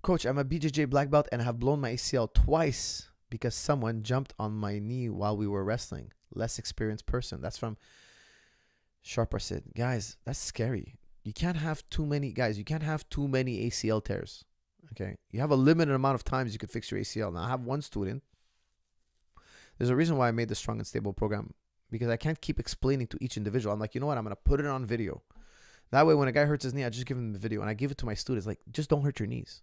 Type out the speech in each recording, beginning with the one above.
Coach, I'm a BJJ black belt and I have blown my ACL twice because someone jumped on my knee while we were wrestling. Less experienced person. That's from Sharper Sid. Guys, that's scary. You can't have too many, guys, you can't have too many ACL tears. Okay? You have a limited amount of times you could fix your ACL. Now, I have one student. There's a reason why I made the Strong and Stable program, because I can't keep explaining to each individual. I'm like, you know what? I'm going to put it on video. That way, when a guy hurts his knee, I just give him the video. And I give it to my students. Like, just don't hurt your knees.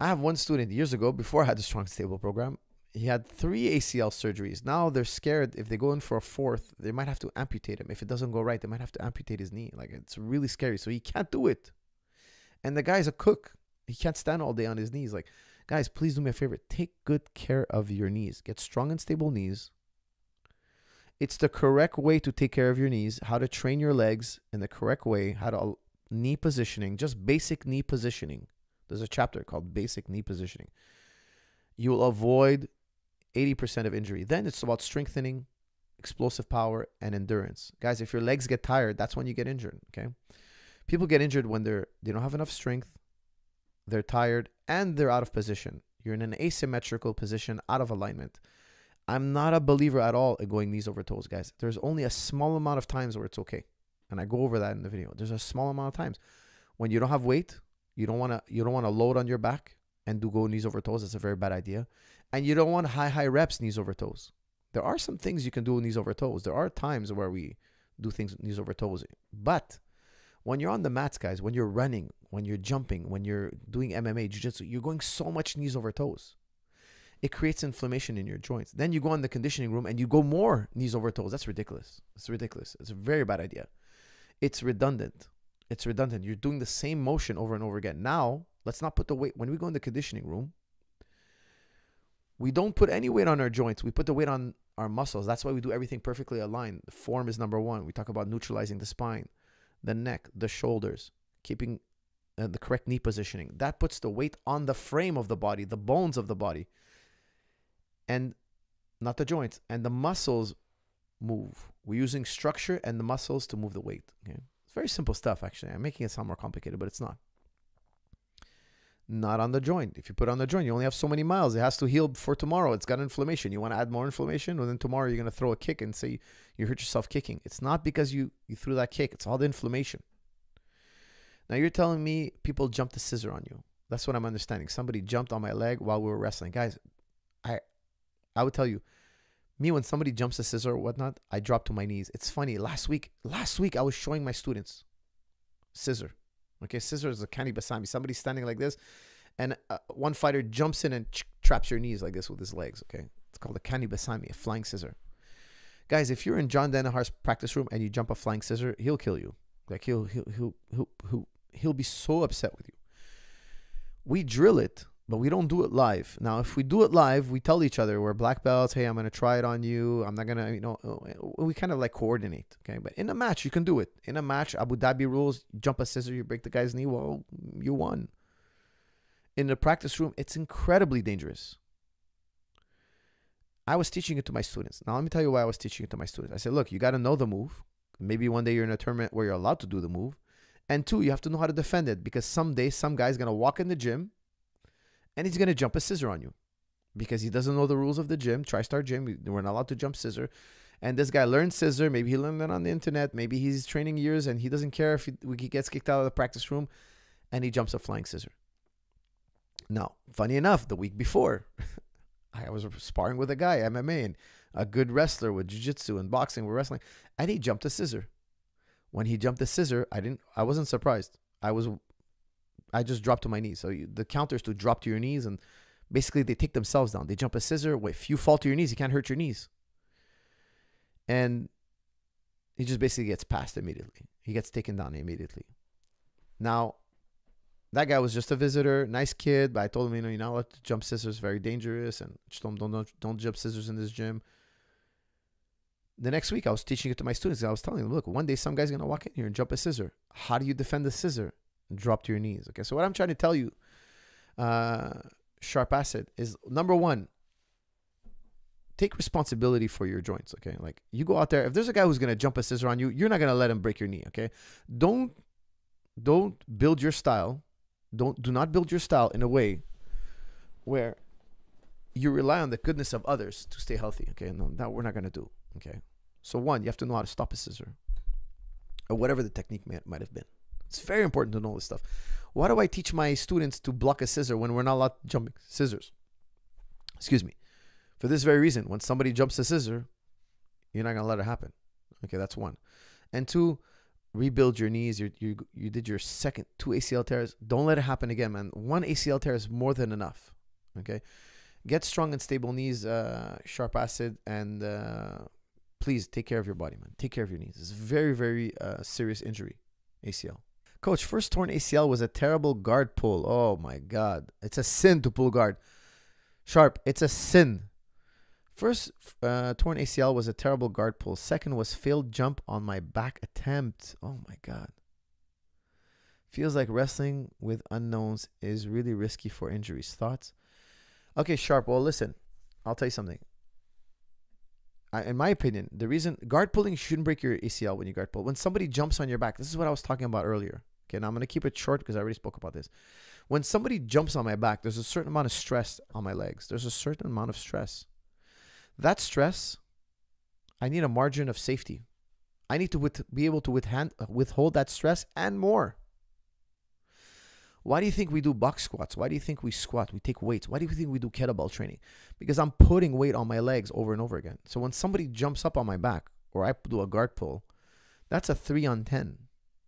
I have one student years ago, before I had the Strong and Stable program, he had 3 ACL surgeries. Now they're scared if they go in for a 4th, they might have to amputate him. If it doesn't go right, they might have to amputate his knee. Like, it's really scary. So he can't do it. And the guy's a cook. He can't stand all day on his knees. Like, guys, please do me a favor. Take good care of your knees. Get strong and stable knees. It's the correct way to take care of your knees, how to train your legs in the correct way, how to knee positioning, just basic knee positioning. There's a chapter called Basic Knee Positioning. You will avoid 80% of injury. Then it's about strengthening, explosive power, and endurance. Guys, if your legs get tired, that's when you get injured, okay? People get injured when they don't have enough strength, they're tired, and they're out of position. You're in an asymmetrical position, out of alignment. I'm not a believer at all at going knees over toes, guys. There's only a small amount of times where it's okay. And I go over that in the video. There's a small amount of times. When you don't have weight, you don't want to load on your back and go knees over toes. That's a very bad idea. And you don't want high reps knees over toes. There are some things you can do knees over toes. There are times where we do things knees over toes. But when you're on the mats, guys, when you're running, when you're jumping, when you're doing MMA, Jiu-Jitsu, you're going so much knees over toes. It creates inflammation in your joints. Then you go in the conditioning room and you go more knees over toes. That's ridiculous. It's ridiculous. It's a very bad idea. It's redundant. It's redundant. You're doing the same motion over and over again. Now, let's not put the weight. When we go in the conditioning room, we don't put any weight on our joints. We put the weight on our muscles. That's why we do everything perfectly aligned. The form is number one. We talk about neutralizing the spine, the neck, the shoulders, keeping the correct knee positioning. That puts the weight on the frame of the body, the bones of the body, and not the joints. And the muscles move. We're using structure and the muscles to move the weight. Okay? It's very simple stuff, actually. I'm making it sound more complicated, but it's not. Not on the joint. If you put it on the joint, you only have so many miles. It has to heal for tomorrow. It's got inflammation. You want to add more inflammation? Well, then tomorrow you're going to throw a kick and say you hurt yourself kicking. It's not because you threw that kick. It's all the inflammation. Now you're telling me people jumped a scissor on you. That's what I'm understanding. Somebody jumped on my leg while we were wrestling. Guys, I would tell you, me, when somebody jumps a scissor or whatnot, I drop to my knees. It's funny. Last week I was showing my students scissor. Okay, scissor is a canny basami. Somebody's standing like this, and one fighter jumps in and traps your knees like this with his legs. Okay, it's called a canny basami, a flying scissor. Guys, if you're in John Danaher's practice room and you jump a flying scissor, he'll kill you. Like he'll be so upset with you. We drill it, but we don't do it live. Now, if we do it live, we tell each other, we're black belts. Hey, I'm going to try it on you. I'm not going to, we kind of like coordinate. Okay. But in a match, you can do it. In a match, Abu Dhabi rules, jump a scissor, you break the guy's knee. Well, you won. In the practice room, it's incredibly dangerous. I was teaching it to my students. Now, let me tell you why I was teaching it to my students. I said, look, you got to know the move. Maybe one day you're in a tournament where you're allowed to do the move. And 2, you have to know how to defend it, because someday some guy's going to walk in the gym and he's going to jump a scissor on you because he doesn't know the rules of the gym. Tristar Gym, we're not allowed to jump scissor. And this guy learned scissor. Maybe he learned it on the internet. Maybe he's training years and he doesn't care if he gets kicked out of the practice room, and he jumps a flying scissor. Now, funny enough, the week before, I was sparring with a guy, MMA, and a good wrestler with jiu-jitsu and boxing. We're wrestling, and he jumped a scissor. When he jumped the scissor, I wasn't surprised. I just dropped to my knees. So the counter is to drop to your knees, and basically they take themselves down. They jump a scissor. If you fall to your knees, you can't hurt your knees. And he just basically gets passed immediately. He gets taken down immediately. Now, that guy was just a visitor, nice kid, but I told him, you're not allowed to jump scissors, very dangerous, and just don't jump scissors in this gym. The next week, I was teaching it to my students. I was telling them, look, one day some guy's going to walk in here and jump a scissor. How do you defend the scissor? Drop to your knees. Okay, so what I'm trying to tell you, Sharp Acid, is number 1, take responsibility for your joints. Okay, like you go out there. If there's a guy who's going to jump a scissor on you, you're not going to let him break your knee. Okay, don't build your style Do not build your style in a way where you rely on the goodness of others to stay healthy. Okay, no, that we're not gonna do. Okay, so one, you have to know how to stop a scissor, or whatever the technique might have been. It's very important to know this stuff. Why do I teach my students to block a scissor when we're not allowed jumping scissors? Excuse me. For this very reason, when somebody jumps a scissor, you're not gonna let it happen. Okay, that's one. And two, rebuild your knees. You did your second 2 ACL tears. Don't let it happen again, man. 1 ACL tear is more than enough. Okay, get strong and stable knees, Sharp Acid, and please take care of your body, man. Take care of your knees. It's a very, very serious injury, ACL. Coach, first torn ACL was a terrible guard pull. Oh my God, it's a sin to pull guard. Sharp, it's a sin. First torn ACL was a terrible guard pull. Second was failed jump on my back attempt. Oh my God. Feels like wrestling with unknowns is really risky for injuries. Thoughts? Okay, Sharp. Well, listen, I'll tell you something. In my opinion, the reason guard pulling shouldn't break your ACL when you guard pull. When somebody jumps on your back, this is what I was talking about earlier. Okay, now I'm going to keep it short because I already spoke about this. When somebody jumps on my back, there's a certain amount of stress on my legs. There's a certain amount of stress. That stress, I need a margin of safety. I need to be able to withhold that stress and more. Why do you think we do box squats? Why do you think we squat? We take weights. Why do you think we do kettlebell training? Because I'm putting weight on my legs over and over again. So when somebody jumps up on my back or I do a guard pull, that's a 3 on 10.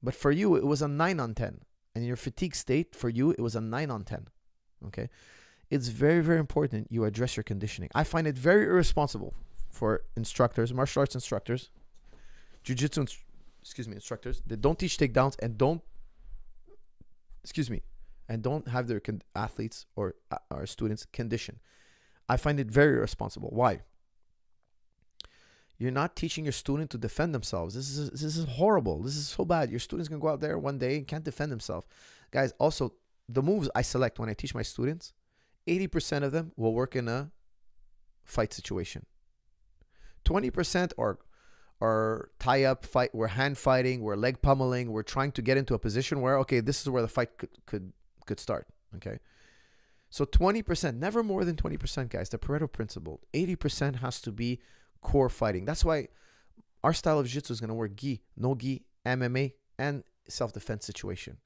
But for you, it was a 9 on 10. And in your fatigue state, for you, it was a 9 on 10. Okay? It's very, very important you address your conditioning. I find it very irresponsible for instructors, martial arts instructors, Jiu-Jitsu, instructors that don't teach takedowns and don't have their athletes or students condition. I find it very irresponsible. Why? You're not teaching your student to defend themselves. This is horrible. This is so bad. Your student's going to go out there one day and can't defend himself. Guys, also, the moves I select when I teach my students, 80% of them will work in a fight situation. 20% are tie-up fight. We're hand fighting. We're leg pummeling. We're trying to get into a position where, okay, this is where the fight could start. Okay, so 20%, never more than 20%, guys. The Pareto principle. 80% has to be core fighting. That's why our style of jiu-jitsu is going to work gi, no gi, MMA, and self-defense situation.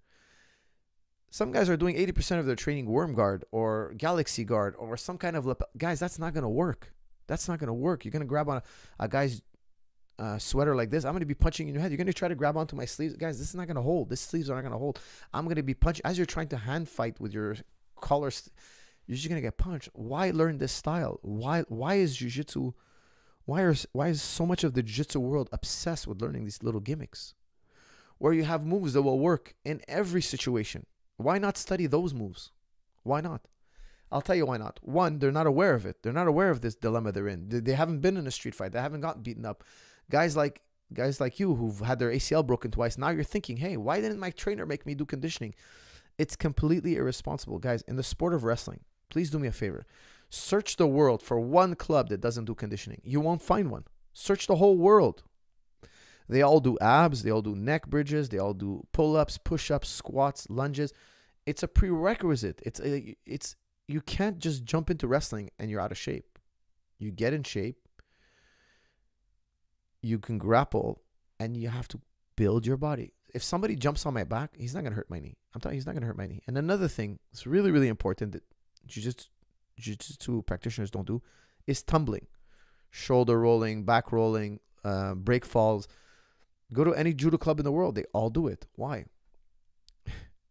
Some guys are doing 80% of their training worm guard or galaxy guard or some kind of guys. That's not going to work. That's not going to work. You're going to grab on a guy's sweater like this. I'm going to be punching in your head. You're going to try to grab onto my sleeves. Guys, this is not going to hold. These sleeves are not going to hold. I'm going to be punching. As you're trying to hand fight with your collar, you're just going to get punched. Why learn this style? Why is jiu-jitsu, why is so much of the jiu-jitsu world obsessed with learning these little gimmicks? Where you have moves that will work in every situation. Why not study those moves? Why not? I'll tell you why not. One, they're not aware of it. They're not aware of this dilemma they're in. They haven't been in a street fight. They haven't gotten beaten up. Guys like you who've had their ACL broken twice, now you're thinking, hey, why didn't my trainer make me do conditioning? It's completely irresponsible. Guys, in the sport of wrestling, please do me a favor. Search the world for one club that doesn't do conditioning. You won't find one. Search the whole world. They all do abs. They all do neck bridges. They all do pull-ups, push-ups, squats, lunges. It's a prerequisite. You can't just jump into wrestling and you're out of shape. You get in shape. You can grapple, and you have to build your body. If somebody jumps on my back, he's not going to hurt my knee. I'm telling you, he's not going to hurt my knee. And another thing that's really, really important that jiu-jitsu practitioners don't do is tumbling. Shoulder rolling, back rolling, break falls. Go to any judo club in the world. They all do it. Why?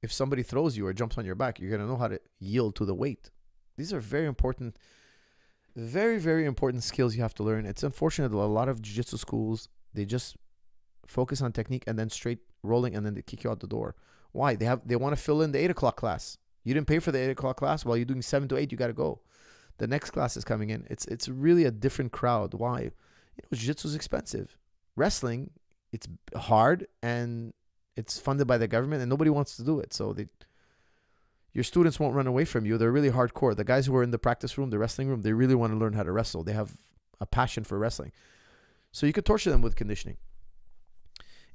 If somebody throws you or jumps on your back, you're going to know how to yield to the weight. These are very important, very, very important skills you have to learn. It's unfortunate that a lot of jiu-jitsu schools, they just focus on technique and then straight rolling, and then they kick you out the door. Why? They want to fill in the 8 o'clock class. You didn't pay for the 8 o'clock class. While you're doing 7 to 8, you got to go. The next class is coming in. It's really a different crowd. Why? Jiu-jitsu is expensive. Wrestling, it's hard and it's funded by the government, and nobody wants to do it. So your students won't run away from you. They're really hardcore. The guys who are in the practice room, the wrestling room, they really want to learn how to wrestle. They have a passion for wrestling. So you could torture them with conditioning.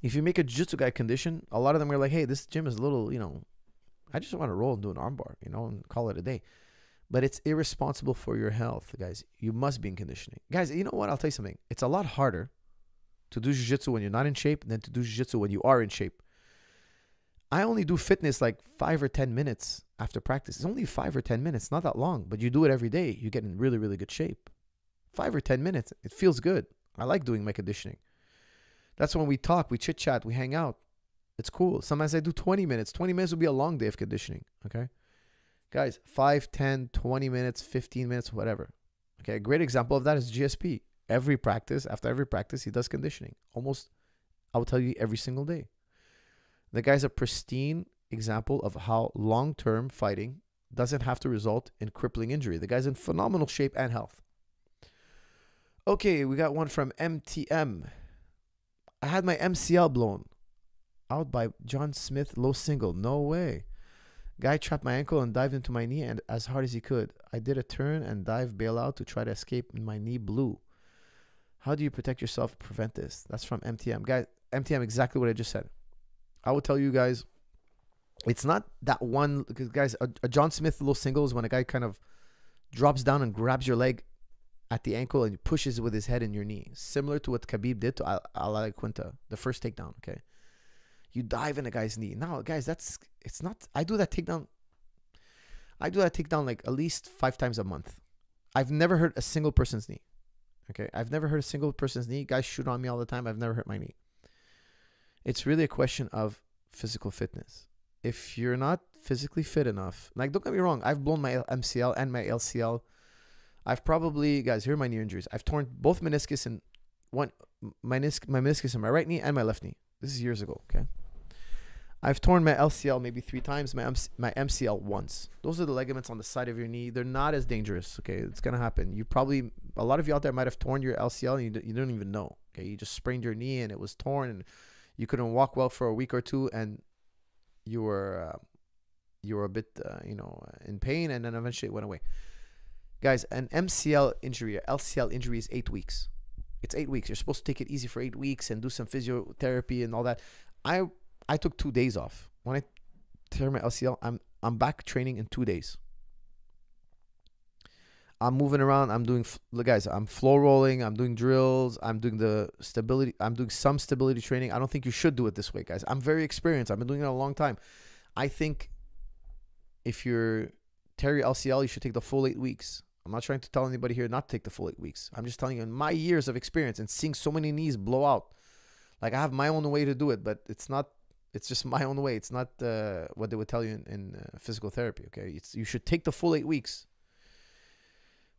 If you make a jiu-jitsu guy condition, a lot of them are like, hey, this gym is a little, I just want to roll and do an armbar, and call it a day. But it's irresponsible for your health, guys. You must be in conditioning. Guys, you know what? I'll tell you something. It's a lot harder to do jiu-jitsu when you're not in shape than to do jiu-jitsu when you are in shape. I only do fitness like 5 or 10 minutes after practice. It's only 5 or 10 minutes, not that long, but you do it every day. You get in really, really good shape. 5 or 10 minutes. It feels good. I like doing my conditioning. That's when we talk, we chit-chat, we hang out. It's cool. Sometimes I do 20 minutes. 20 minutes would be a long day of conditioning, okay? Guys, 5, 10, 20 minutes, 15 minutes, whatever. Okay, a great example of that is GSP. After every practice, he does conditioning. Almost, I will tell you, every single day. The guy's a pristine example of how long-term fighting doesn't have to result in crippling injury. The guy's in phenomenal shape and health. Okay, we got one from MTM. I had my MCL blown out by John Smith low single. No way. Guy trapped my ankle and dived into my knee and as hard as he could. I did a turn and dive bailout to try to escape and my knee blew. How do you protect yourself, prevent this? That's from MTM. Guys, MTM, exactly what I just said. I will tell you guys, it's not that one, because guys, a John Smith low single is when a guy kind of drops down and grabs your leg at the ankle and pushes with his head in your knee. Similar to what Khabib did to Al Quinta, the first takedown, okay? You dive in a guy's knee. Now, guys, it's not, I do that takedown like at least 5 times a month. I've never hurt a single person's knee, okay? I've never hurt a single person's knee. Guys shoot on me all the time. I've never hurt my knee. It's really a question of physical fitness. If you're not physically fit enough, like, don't get me wrong, I've blown my MCL and my LCL. I've probably, guys, here are my knee injuries. I've torn both meniscus and my meniscus in my right knee and my left knee. This is years ago, okay? I've torn my LCL maybe 3 times, my MCL once. Those are the ligaments on the side of your knee. They're not as dangerous, okay? It's going to happen. A lot of you out there might have torn your LCL and you don't even know, okay? You just sprained your knee and it was torn and you couldn't walk well for a week or two and you were a bit, in pain, and then eventually it went away. Guys, an MCL injury, or LCL injury is 8 weeks. It's 8 weeks. You're supposed to take it easy for 8 weeks and do some physiotherapy and all that. I took 2 days off. When I tear my LCL, I'm back training in 2 days. I'm moving around. I'm floor rolling. I'm doing drills. I'm doing some stability training. I don't think you should do it this way, guys. I'm very experienced. I've been doing it a long time. I think if you're tear your LCL, you should take the full 8 weeks. I'm not trying to tell anybody here not to take the full 8 weeks. I'm just telling you, in my years of experience and seeing so many knees blow out, like, I have my own way to do it, but it's just my own way. It's not what they would tell you in physical therapy, okay? You should take the full 8 weeks.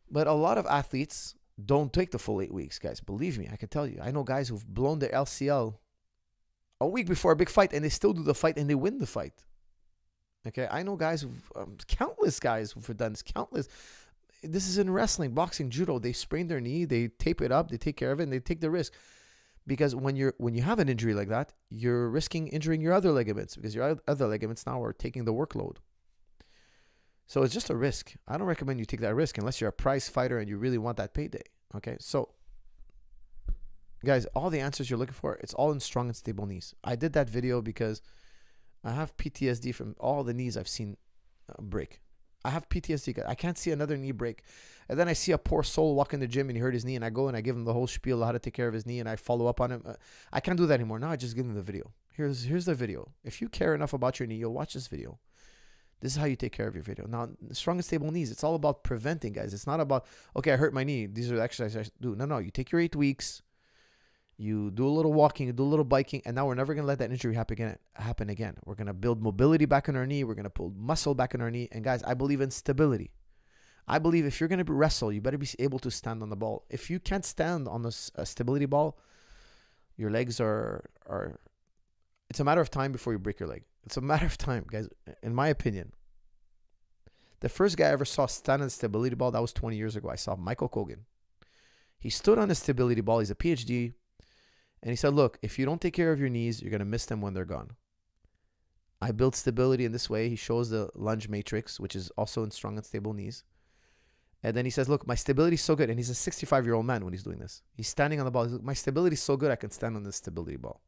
But a lot of athletes don't take the full 8 weeks, guys. Believe me, I can tell you. I know guys who've blown their LCL a week before a big fight, and they still do the fight, and they win the fight. Okay, I know guys countless guys who've done this, countless. This is in wrestling, boxing, judo. They sprain their knee, they tape it up, they take care of it, and they take the risk. Because when you have an injury like that, you're risking injuring your other ligaments, because your other ligaments now are taking the workload. So it's just a risk. I don't recommend you take that risk unless you're a prize fighter and you really want that payday. Okay, so guys, all the answers you're looking for, it's all in strong and stable knees. I did that video because I have PTSD from all the knees I've seen break. I have PTSD. I can't see another knee break. And then I see a poor soul walk in the gym and he hurt his knee, and I go and I give him the whole spiel how to take care of his knee, and I follow up on him. I can't do that anymore. Now I just give him the video. Here's the video. If you care enough about your knee, you'll watch this video. This is how you take care of your video. Now, strong and stable knees, it's all about preventing, guys. It's not about, okay, I hurt my knee, these are the exercises I should do. No, you take your 8 weeks, you do a little walking, you do a little biking, and now we're never going to let that injury happen again. We're going to build mobility back in our knee. We're going to pull muscle back in our knee. And guys, I believe in stability. I believe if you're going to wrestle, you better be able to stand on the ball. If you can't stand on this stability ball, your legs are it's a matter of time before you break your leg. It's a matter of time, guys, in my opinion. The first guy I ever saw stand on the stability ball, that was 20 years ago. I saw Michael Kogan. He stood on the stability ball. He's a PhD. And he said, look, if you don't take care of your knees, you're going to miss them when they're gone. I build stability in this way. He shows the lunge matrix, which is also in strong and stable knees. And then he says, look, my stability is so good. And he's a 65-year-old man when he's doing this. He's standing on the ball. He's like, my stability is so good, I can stand on this stability ball.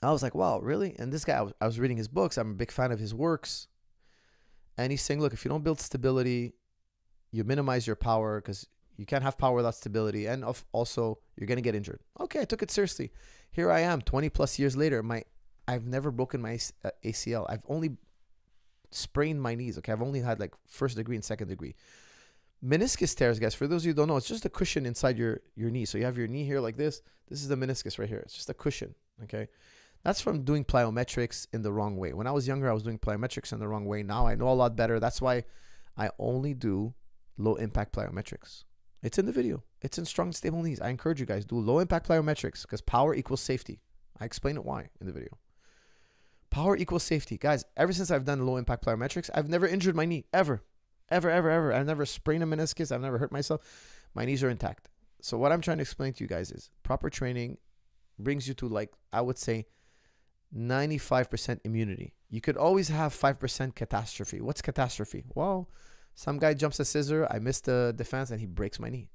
I was like, wow, really? And this guy, I was reading his books. I'm a big fan of his works. And he's saying, look, if you don't build stability, you minimize your power because you can't have power without stability. And also, you're going to get injured. Okay, I took it seriously. Here I am, 20 plus years later. I've never broken my ACL. I've only sprained my knees. Okay, I've only had like first degree and second degree. Meniscus tears, guys, for those of you who don't know, it's just a cushion inside your knee. So you have your knee here like this. This is the meniscus right here. It's just a cushion, okay? That's from doing plyometrics in the wrong way. When I was younger, I was doing plyometrics in the wrong way. Now I know a lot better. That's why I only do low-impact plyometrics. It's in the video. It's in strong and stable knees. I encourage you guys, do low-impact plyometrics because power equals safety. I explain it why in the video. Power equals safety. Guys, ever since I've done low-impact plyometrics, I've never injured my knee, ever. Ever, ever, ever. I've never sprained a meniscus. I've never hurt myself. My knees are intact. So what I'm trying to explain to you guys is proper training brings you to, like, I would say 95% immunity. You could always have 5% catastrophe. What's catastrophe? Well, some guy jumps a scissor. I miss the defense and he breaks my knee.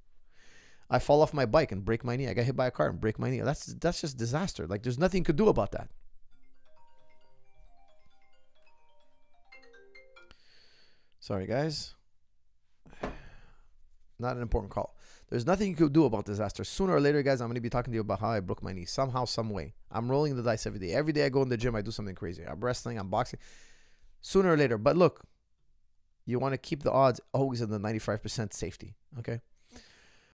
I fall off my bike and break my knee. I get hit by a car and break my knee. That's just disaster. Like, there's nothing you could do about that. Sorry, guys. Not an important call. There's nothing you could do about disaster. Sooner or later, guys, I'm going to be talking to you about how I broke my knee. Somehow, some way. I'm rolling the dice every day. Every day I go in the gym, I do something crazy. I'm wrestling, I'm boxing. Sooner or later. But look, you want to keep the odds always in the 95% safety. Okay?